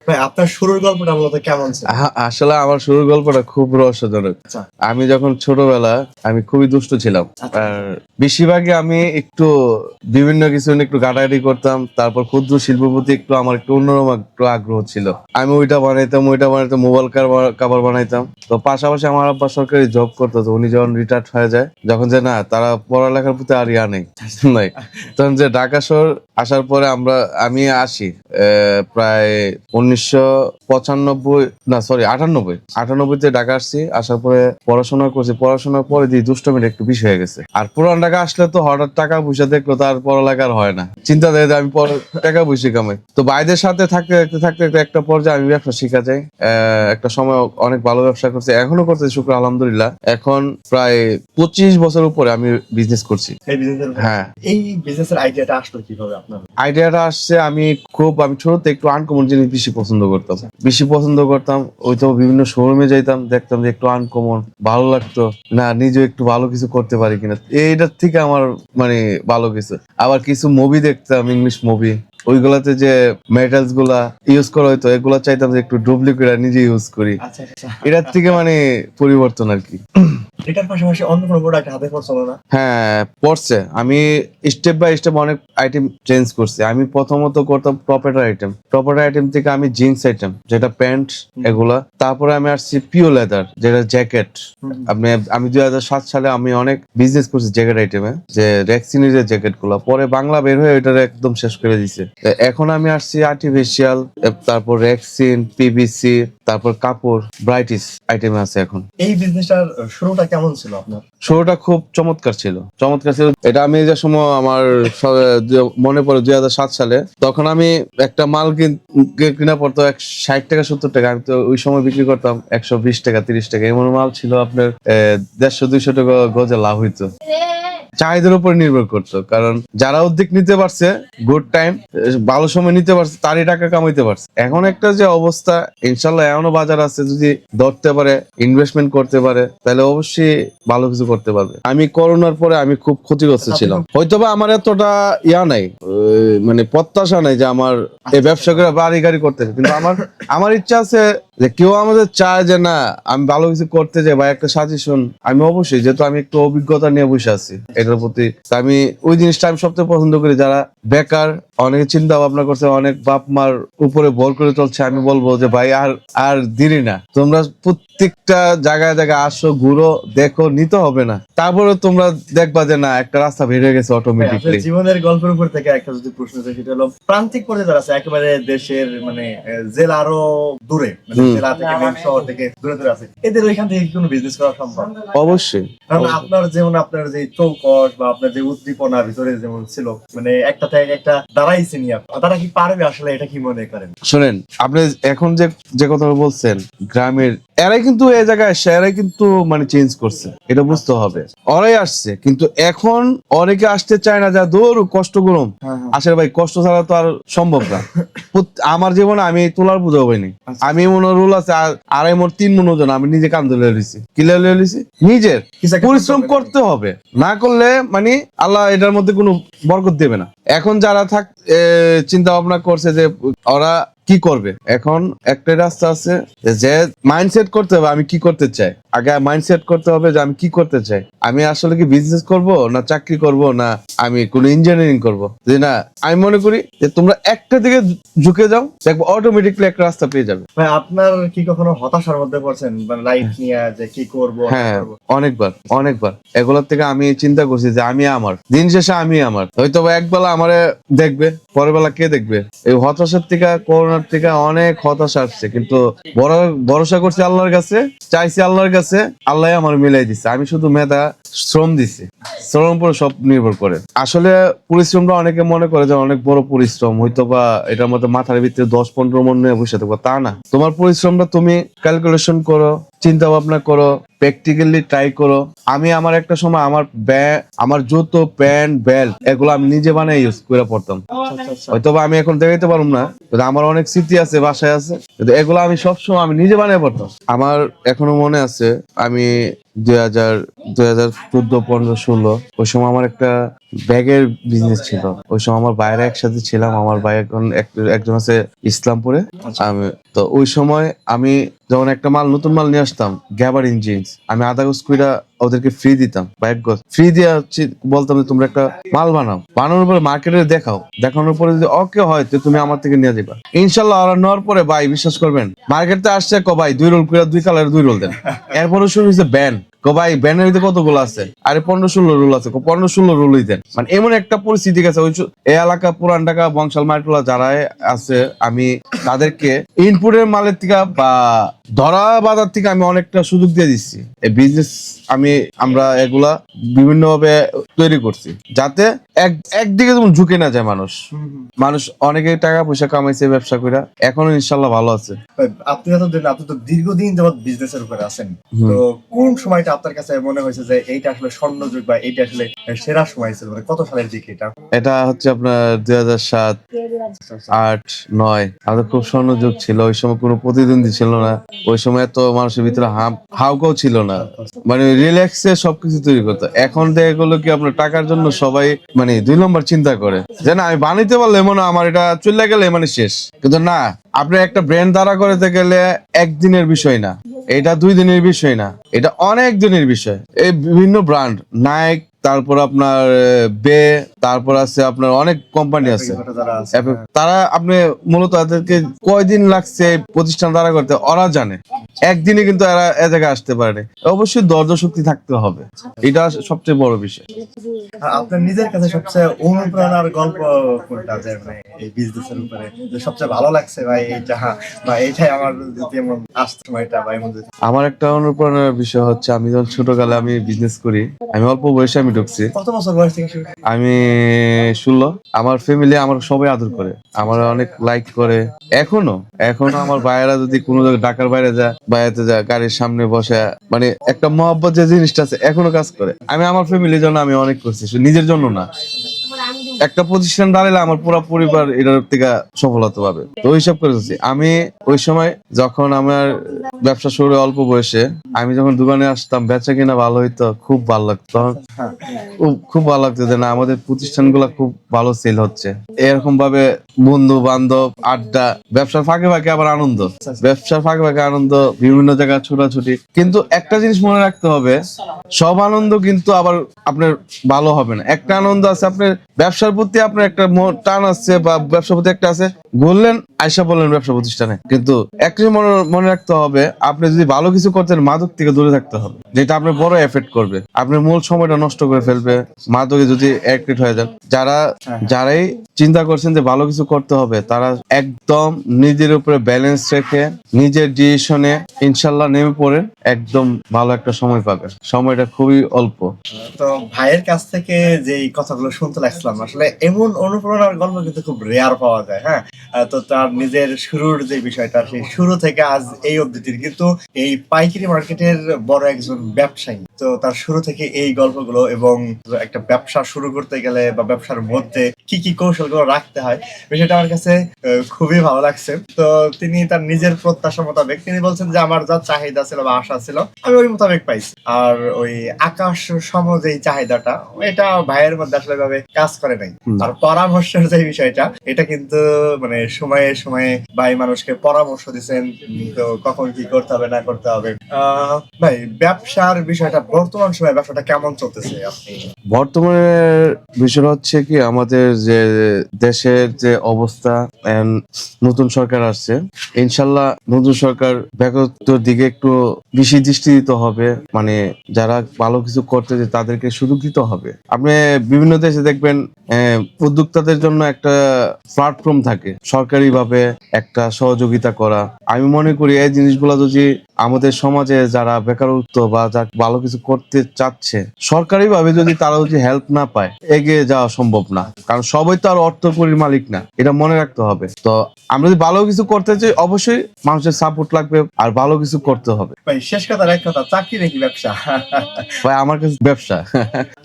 ভাই আপনার শুরুর গল্পটা মূলত কেমন ছিল? আসলে আমার শুরুর গল্পটা খুব রহস্যজনক। আচ্ছা। আমি যখন ছোটবেলা আমি খুবই দুষ্ট ছিলাম। আচ্ছা। আর বেশিরভাগই আমি একটু বিভিন্ন কিছু নিয়ে একটু ঘাটাঘাটি করতাম। তারপর ক্ষুদ্র শিল্পের প্রতি আমার একটু অন্যরকম একটু আগ্রহ ছিল। আমি ওইটা বানাইতাম মোবাইল কভার বানাইতাম। তো পাশাপাশি আমার আব্বা সরকারি জব করতো। তো উনি যখন রিটায়ার্ড হয়ে যায়, যখন যে না তারা পড়ালেখার প্রতি আর নেই নাই, তখন যে ঢাকা শহর আসার পরে আমি আসি প্রায় 1995 ঢাকা আসছি। আসার পরে পড়াশোনা করছি। পড়াশোনার পরে দিয়ে দুষ্টমিটা একটু বেশি হয়ে গেছে। আর পুরান ঢাকা আসলে তো হঠাৎ টাকা পয়সা দেখলো তার পড়ালেখার হয় না, চিন্তা দেয় যে আমি টাকা পয়সা কামাই। তো ভাইদের সাথে থাকতে থাকতে একটা পর্যায়ে আমি ব্যবসা শিখা যাই। একটা সময় অনেক ভালো ব্যবসা করছি, এখনো করতেছি শুক্র আলহামদুলিল্লাহ। এখন প্রায় 25 বছর উপরে আমি বিজনেস করছি। হ্যাঁ। এই বিজনেসের আইডিয়াটা আসলো কিভাবে আপনার? আইডিয়াটা আসছে আমি ছোটতে একটু আনকমন জিনিস বেশি পছন্দ করতাম। ওই তো বিভিন্ন শোরুমে যাইতাম, দেখতাম যে একটু আনকমন ভালো লাগতো, না নিজে একটু ভালো কিছু করতে পারি কিনা, এইটার থেকে আমার মানে ভালো কিছু। আবার কিছু মুভি দেখতাম, ইংলিশ মুভি, ওইগুলাতে যে মেটালস গুলা ইউজ করা হইতো, এগুলা চাইতাম যে একটু ডুপ্লিকেট নিজে ইউজ করি। আচ্ছা আচ্ছা। এটার থেকে মানে পরিবর্তন আর কি। এটার পাশাপাশি অন্য কোনো প্রোডাক্ট হাতে পড়ছিল না? হ্যাঁ পড়ছে। আমি স্টেপ বাই স্টেপ অনেক আইটেম চেঞ্জ করছি। আমি প্রথমত করতাম প্রপার্টার আইটেম থেকে আমি জিন্স আইটেম, যেটা প্যান্ট এগুলা। তারপরে আমি আসছি পিওর লেদার, যেটা জ্যাকেট। আমি 2007 সালে আমি অনেক বিজনেস করছি জ্যাকেট আইটেমে, যে রেক্সিনের যে জ্যাকেট গুলা। পরে বাংলা বের হয়ে ওইটা একদম শেষ করে দিছে। এখন আমি আসছি আর্টিফিশিয়াল, তারপর রেক্সিন, পিভিসি, তারপর কাপড়, ব্রাইটিস আইটেমে আছে এখন। এই বিজনেসটার শুরুটা কেমন ছিল আপনার? শুরুটা খুব চমৎকার ছিল। এটা আমি যে সময় আমার মনে পড়ে 2007 সালে, তখন আমি একটা মাল কিনা পড়তো 60 টাকা 70 টাকা। আমি তো ওই সময় বিক্রি করতাম 120 টাকা 30 টাকা। এমন মাল ছিল আপনার 150-200 টাকা গজে লাভ হইতো। চাহিদার উপর নির্ভর করতো, কারণ যারা উদ্যোগ নিতে পারছে, গুড টাইম, ভালো সময় নিতে পারছে, তারই টাকা কামাইতে পারছে। এখন একটা যে অবস্থা, ইনশাল্লাহ এমনও বাজার আছে, যদি ধরতে পারে, ইনভেস্টমেন্ট করতে পারে, তাহলে অবশ্যই ভালো কিছু করতে পারবে। আমি করোনার পরে আমি খুব ক্ষতিগ্রস্ত ছিলাম। হয়তোবা আমার এতটা নাই, মানে প্রত্যাশা নাই যে আমার এই ব্যবসা করে বাড়ি গাড়ি করতে, কিন্তু আমার ইচ্ছা আছে যে কেউ আমাদের চায় যে না আমি ভালো কিছু করতে যাই বা একটা সাজেশন, আমি অবশ্যই, যেহেতু আমি একটু অভিজ্ঞতা নিয়ে বসে আছি এটার প্রতি, আমি ওই জিনিসটা আমি সবচেয়ে পছন্দ করি। যারা বেকার, অনেকে চিন্তা ভাবনা করছে, অনেক বাপ মার উপরে ভর করে চলছে, আমি বলবো যে ভাই আর দেরি না, তোমরা প্রত্যেকটা জায়গায় আসো, ঘুরো, দেখো, নিতে হবে না, তারপরে তোমরা দেখবা যে না একটা রাস্তা বেরিয়ে গেছে অটোমেটিকলি। জীবনের গল্পের উপর থেকে একটা যদি প্রশ্ন থাকে, সেটা হলো প্রান্তিক পর্যায়ে যারা আছে, একেবারে দেশের মানে জেলা আরো দূরে, জেলা থেকে মেইন শহর থেকে দূরে আছে, এদের ওইখান থেকে কোনো বিজনেস করা সম্ভব? অবশ্যই। কারণ আপনার যে চৌকস বা আপনার যে উদ্দীপনার ভিতরে যেমন ছিল, মানে একটা থেকে একটা দাঁড়াইছে নিয়ে, তারা কি পারবে আসলে, এটা কি মনে করেন? শোনেন, আপনি এখন যে কথা বলছেন, গ্রামের এরাই কিন্তু এই জায়গায় আসছে, এরাই কিন্তু মানে চেঞ্জ করছে, এটা বুঝতে হবে। ওরাই আসছে, কিন্তু এখন অনেকে আসতে চায় না, যা দূর কষ্ট করুম। আসলে ভাই কষ্ট ছাড়া তো আর সম্ভব না। আমার জীবনে আমি তোলার পুজো হয়নি, আমি মনে রুল আছে 2.5 মণ 3 মণ ওজন আমি নিজে কাম ধরে লিছি, কিলে লিছি, নিজের পরিশ্রম করতে হবে, না করলে মানে আল্লাহ এটার মধ্যে কোনো বরকত দেবে না। এখন যারা চিন্তা ভাবনা করছে যে ওরা কি করবে, এখন একটা রাস্তা আছে যে মাইন্ডসেট করতে হবে আমি কি করতে চাই। আগে মাইন্ডসেট করতে হবে যে আমি কি করতে চাই, আমি আসলে কি বিজনেস করব, না চাকরি করব, না আমি কোন ইঞ্জিনিয়ারিং করব। যে না, আমি মনে করি যে তোমরা একটা দিকে ঝুঁকে যাও, দেখবো অটোমেটিকলি একটা রাস্তা পেয়ে যাবে। ভাই আপনার কি কখনো হতাশার মধ্যে পড়ছেন, মানে লাইফ নিয়ে, যে কি করব? হ্যাঁ, অনেকবার এগুলোর থেকে আমি চিন্তা করছি যে দিন শেষে আমার হয়তো একবেলা আমারে দেখবে, পরের বেলা কে দেখবে। এই হতাশার থেকে, করোনার থেকে অনেক হতাশা আসছে, কিন্তু ভরসা করছি আল্লাহর কাছে, চাইছি আল্লাহর কাছে, আল্লাহ আমার মিলাই দিচ্ছে। আমি শুধু মেধা শ্রম দিছি, শ্রম উপর সব নির্ভর করে। আসলে পরিশ্রমটা অনেকে মনে করে যে অনেক বড় পরিশ্রম, হয়তো বা এটার মধ্যে মাথার ভিতরে 10-15 মণ নিয়ে বসে থাকবো, তা না। তোমার পরিশ্রমটা তুমি ক্যালকুলেশন করো, চিন্তা ভাবনা করো, প্র্যাকটিক্যালি ট্রাই করো। আমি আমার একটা সময় আমার জুতো, প্যান্ট, বেল্ট এগুলো আমি নিজে বানিয়ে ইউজ করে পড়তাম। হয়তো বা আমি এখন দেখাইতে পারবো না, কিন্তু আমার অনেক স্মৃতি আছে, বাসায় আছে, কিন্তু এগুলো আমি সবসময় আমি নিজে বানিয়ে পড়তাম। আমার এখনো মনে আছে, আমি 2014, 15, 16 ওই সময় আমার একটা ব্যাগের বিজনেস ছিল। ওই সময় আমার বাইরে একসাথে ছিলাম, আমার ভাই এখন একজন আছে ইসলামপুরে। আমি তো ওই সময় আমি যখন একটা নতুন মাল নিয়ে আসতাম, গ্যাবারিন জিন্স, আমি আধা গজ কইরা ওদেরকে ফ্রি দিতাম বা এক গজ ফ্রি দিয়ে হচ্ছে বলতাম যে তোমরা একটা মাল বানাও, বানানোর পরে মার্কেটে দেখানোর পরে যদি ওকে হয় তো তুমি আমার থেকে নিয়ে যাবা। ইনশাল্লাহ ওরা নেওয়ার পরে ভাই বিশ্বাস করবেন, মার্কেটে আসছে ভাই 2 রোল করে 2 কালারের 2 রোল দেন। এরপরে শুরু হয়েছে ব্যান, ভাই ব্যানের ভিতরে কতগুলো আছে, আরে 15-16 রোল আছে, 15-16 রোলই দেন। মানে এমন একটা পরিস্থিতি গেছে ওই এই এলাকা পুরান ঢাকা বংশাল মার্কেটলা যারা আছে, আমি তাদেরকে ইনপুটের মালের থেকে বা ধরা বাজার থেকে আমি অনেকটা সুযোগ দিয়ে দিচ্ছি। এই বিজনেস আমরা এগুলা বিভিন্ন ভাবে তৈরি করছি যাতে একদিকে যেমন ঝুঁকে না যায় মানুষ অনেকে টাকা পয়সা কামাইছে ব্যবসা করে, এখনো ইনশাল্লাহ ভালো আছে। আপনি তো দীর্ঘদিন যাবত বিজনেসের উপরে আছেন, তো কোন সময়টা আপনার কাছে মনে হয়েছে যে এইটা আসলে স্বর্ণযুগ বা এইটা আসলে সেরা সময় ছিল, মানে কত সালের দিকে এটা? এটা হচ্ছে আপনার 2007, 8, 9 আমাদের খুব স্বর্ণযুগ ছিল। ওই সময় কোনো প্রতিদ্বন্দ্বী ছিল না, ওই সময় তো মানুষের ভিতরে হাউকাও ছিল না, মানে রিল্যাক্সে সবকিছু তৈরি করতো। এখন দেখা গেলো কি আপনার টাকার জন্য সবাই মানে 2 নম্বর চিন্তা করে যে না আমি বানাইতে পারলে মনে হয় আমার এটা চলে গেলে মানে শেষ, কিন্তু না, আপনি একটা ব্র্যান্ড দাঁড়া করতে গেলে একদিনের বিষয় না, এটা 2 দিনের বিষয় না, এটা অনেক দিনের বিষয়। এই বিভিন্ন ব্র্যান্ড নাইক, তারপর আপনার বে, তারপর আছে আপনার অনেক কোম্পানি আছে, তারা আপনি মূলত তাদেরকে কয়দিন লাগছে প্রতিষ্ঠান দাঁড়া করতে ওরা জানে, একদিনে কিন্তু এরা এ জায়গায় আসতে পারেনি। অবশ্যই ধৈর্য শক্তি থাকতে হবে, এটা সবচেয়ে বড় বিষয়। আপনার নিজের কাছে সবচেয়ে অনুপ্রেরণার গল্প কোনটা, যে মানে এই বিজনেসের উপরে যে সবচেয়ে ভালো লাগছে ভাই এইটা, বা এইটাই আমার যেমন আসছে সময়টা বা এমন? আমার একটা অনুপ্রেরণার বিষয় হচ্ছে আমি যখন ছোটকালে আমি বিজনেস করি, আমি অল্প বয়সে আমি ঢুকছি। কত বছর বয়স থেকে শুরু? আমি 16। আমার ফ্যামিলি আমার সবাই আদর করে, আমার অনেক লাইক করে। এখনো আমার ভাইয়েরা যদি কোনো জায়গায় ঢাকার বাইরে যায়, বাইরে যায়, গাড়ির সামনে বসে মানে একটা মহব্বত যে জিনিসটা আছে এখনো কাজ করে। আমি আমার ফ্যামিলির জন্য আমি অনেক করছি, শুধু নিজের জন্য না। একটা প্রতিষ্ঠান দাঁড়ালে আমার পুরো পরিবার এটার থেকে সফলতা পাবে, তো হিসাব করেছি আমি। ওই সময় যখন আমার ব্যবসা শুরু অল্প বয়সে, আমি যখন দোকানে আসতাম বেচা কিনা ভালো হইতো, খুব ভালো লাগতো তখন, খুব ভালো লাগতো যে না আমাদের প্রতিষ্ঠানগুলো খুব ভালো সেল হচ্ছে। এরকম ভাবে বন্ধু বান্ধব আড্ডা, ব্যবসার ফাঁকে ফাঁকে আবার আনন্দ, ব্যবসার ফাঁকে ফাঁকে আনন্দ, বিভিন্ন জায়গায় ছোটাছুটি। কিন্তু একটা জিনিস মনে রাখতে হবে, সব আনন্দ কিন্তু আবার আপনার ভালো হবে না। একটা আনন্দ আছে আপনার ব্যবসার প্রতি, আপনার একটা টান আছে বা ব্যবসার প্রতি একটা আছে, বললেন আয়সা বললেন ব্যবসা প্রতিষ্ঠানে, কিন্তু একটা মনে রাখতে হবে আপনি যদি ভালো কিছু করতেন মাদক থেকে দূরে থাকতে হবে, যেটা আপনার বড় এফেক্ট করবে, আপনার মূল সময়টা নষ্ট করে ফেলবে মাদকে যদি অ্যাডিক্টেড হয়ে যান। যারাই চিন্তা করছেন যে ভালো কিছু করতে হবে, তারা একদম নিজের উপরে ব্যালেন্স রেখে নিজের ডিসিশনে ইনশাল্লাহ নেমে পড়েন, একদম ভালো একটা সময় পাবেন। সময়টা খুবই অল্প। তো ভাইয়ের কাছ থেকে যে কথাগুলো শুনতে লাগছিলাম, আসলে এমন অনুপ্রেরণার গল্প কিন্তু খুব রেয়ার পাওয়া যায়। হ্যাঁ, তো তার নিজের শুরুর যে বিষয়টা, সেই শুরু থেকে আজ এই অবধি কিন্তু এই পাইকারি মার্কেটের বড় একজন ব্যবসায়ী, তো তার শুরু থেকে এই গল্পগুলো, এবং একটা ব্যবসা শুরু করতে গেলে বা ব্যবসার মধ্যে কি কি কৌশলগুলো রাখতে হয়, বিষয়টা আমার কাছে খুবই ভালো লাগছে। তো তিনি তার নিজের প্রত্যাশা মোতাবেক তিনি বলছেন যে আমার যা চাহিদা ছিল বা আশা ছিল আমি ওই মোতাবেক পাইছি, আর ওই আকাশ সম যে চাহিদাটা এটা ভাইয়ের মধ্যে আসলে ভাবে কাজ করে নাই। আর পরামর্শের যে বিষয়টা, এটা কিন্তু মানে সময়ে সময়ে ভাই মানুষকে পরামর্শ দিচ্ছেন, তো কখন কি করতে হবে না করতে হবে। ভাই ব্যবসার বিষয়টা বর্তমান সময়ে ব্যবসাটা কেমন চলতেছে আপনি? বর্তমানে বিষয় হচ্ছে কি, আমাদের যে দেশের যে অবস্থা, নতুন সরকার আসছে, ইনশাল্লাহ নতুন সরকার বেকারত্বের দিকে একটু বেশি দৃষ্টি দিতে হবে, মানে যারা ভালো কিছু করতে যে তাদেরকে সুযোগ দিতে হবে। আপনি বিভিন্ন দেশে দেখবেন উদ্যোক্তাদের জন্য একটা প্ল্যাটফর্ম থাকে, সরকারি ভাবে একটা সহযোগিতা করা। আমি মনে করি এই জিনিসগুলো যদি আমাদের সমাজে যারা বেকারত্ব বা যা ভালো কিছু করতে চাচ্ছে, সরকারি ভাবে যদি তারা যদি হেল্প না পায়, এগিয়ে যাওয়া সম্ভব না। কারণ সবাই তো আর অর্থকরীর মালিক না, এটা মনে রাখতে হবে। তো আমরা যদি ভালো কিছু করতে চাই, অবশ্যই মানুষের সাপোর্ট লাগবে আর ভালো কিছু করতে হবে। ভাই শেষ কথা, এক কথা, চাকরি নাকি ব্যবসা? ভাই আমার কাছে ব্যবসা।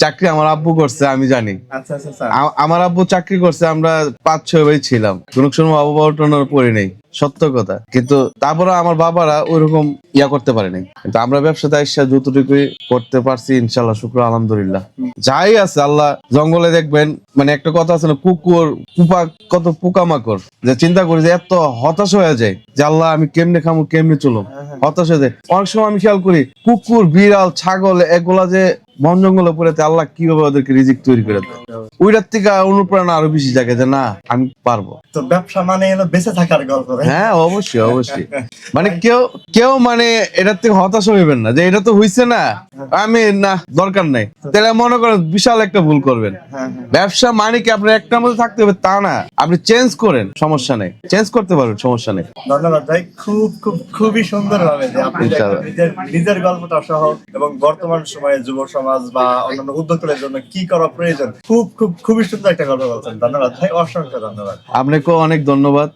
চাকরি আমার আব্বু করছে, আমি জানি। আচ্ছা আচ্ছা। আমার আব্বু চাকরি করছে, আমরা 5-6 ভাই ছিলাম, কোনো সময় অভাব অনটনের পড়ি নেই, সত্য কথা। কিন্তু তারপরে আমার বাবারা ওইরকম ইয়া করতে পারেনি, কিন্তু আমরা ব্যবসাতে এসে যতটুকুই করতে পারছি ইনশাল্লাহ শুক্র আলহামদুলিল্লাহ। যাই আছে আল্লাহ, জঙ্গলে দেখবেন মানে একটা কথা আছে না, কুকুর কুপা কত পোকামাকড়, যে চিন্তা করি যে এত হতাশ হয়ে যায় যে আল্লাহ আমি কেমনে খামু কেমনে চলো, হতাশ হয়ে যায়। অনেক সময় আমি খেয়াল করি কুকুর বিড়াল ছাগল এগুলা যে বন জঙ্গলে পড়েতে আল্লাহ কিভাবে ওদেরকে রিজিক তৈরি করে দেয়, ওইটার থেকে অনুপ্রেরণা আরো বেশি জাগে যে না আমি পারবো। তো ব্যবসা মানে হলো বেঁচে থাকার গল্প, তাই? হ্যাঁ অবশ্যই অবশ্যই। মানে কেউ কেউ মানে এটার থেকে হতাশ হইবেন না যে এটা তো হইছে না, আমি না দরকার নাই, তাহলে মনে করেন বিশাল একটা ভুল করবেন। ব্যবসা মানে কি আপনার একটার মধ্যে থাকতে হবে তা না, আপনি চেঞ্জ করেন, সমস্যা নেই, চেঞ্জ করতে পারবেন, সমস্যা নেই। ধন্যবাদ ভাই, খুবই সুন্দর ভাবে যে আপনি যে ইনশাআল্লাহ। নিজের গল্পটা সহ এবং বর্তমান সময়ে যুব সমাজ বা অন্যান্য উদ্যোক্তাদের জন্য কি করা প্রয়োজন খুবই সুন্দর একটা গল্প বলছেন। ধন্যবাদ ভাই, অসংখ্য ধন্যবাদ। আপনাকেও অনেক ধন্যবাদ।